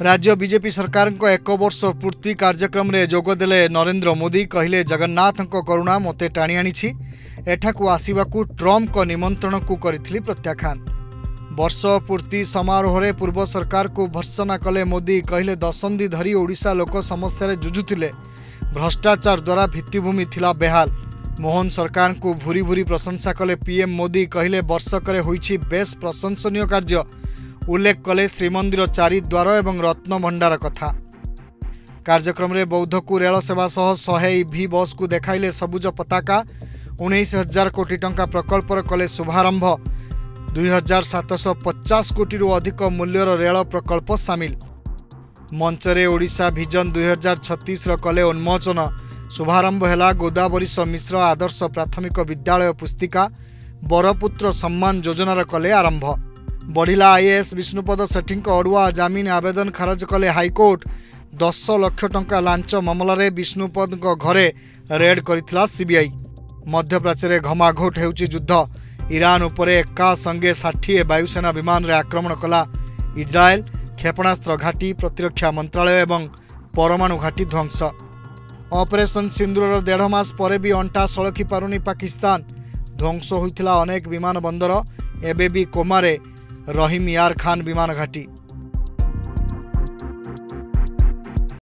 राज्य बीजेपी सरकार को 1 वर्ष पूर्ति कार्यक्रम रे जोगदेले नरेंद्र मोदी कहले जगन्नाथ करुणा मते टाणी आनी एठाकू आसवाकू ट्रम्प को निमंत्रण को करिथिली प्रत्याख्यान। वर्ष पूर्ति समारोह रे पूर्व सरकार को भर्त्सना कले मोदी कहले दशंधि धरी ओडिशा लोक समस्या जुझुथिले भ्रष्टाचार द्वारा भित्तिभूमि थिला बेहाल। मोहन सरकार को भूरी भूरी प्रशंसा कले पीएम मोदी कहले वर्षकरे होईछि बेस प्रशंसनीय कार्य। उल्लेख कले श्रीमंदिर चारिद्वार एवं रत्न भंडार कथा। कार्यक्रम रे बौद्ध को रेल सेवा सह 100 ईवी बस को देखाइले सबुज पताका। 19,000 कोटी टंका प्रकल्पर कले शुभारंभ। 2,750 कोटी अधिक मूल्यर रेल प्रकल्प सामिल। मंचरे ओडिशा विजन 2036 कले उन्मोचन। शुभारंभ है गोदावरीश मिश्र आदर्श प्राथमिक विद्यालय पुस्तिका। बरपुत्र सम्मान योजनार कले आरंभ। बढ़िला आईएएस विष्णुपद सेठी अड़ुआ जमीन आवेदन खारज कले हाइकोर्ट। 10 लाख टंका लांच मामलें विष्णुपद घरे रेड करथिला सीबीआई। मध्यप्राच्य घमाघोट हेउची युद्ध। ईरान उपरे एका संगे 60 वायुसेना विमान रे आक्रमण कला इजराएल। क्षेपणास्त्र घाटी, प्रतिरक्षा मंत्रालय एवं परमाणु घाटी ध्वंस। ऑपरेशन सिंदूर 1.5 मास पर भी अंटा सळखी पारुनी पाकिस्तान। ध्वंस होइथिला अनेक विमान बंदर। एबे भी कोमारे रहीम यार खान विमान घाटी।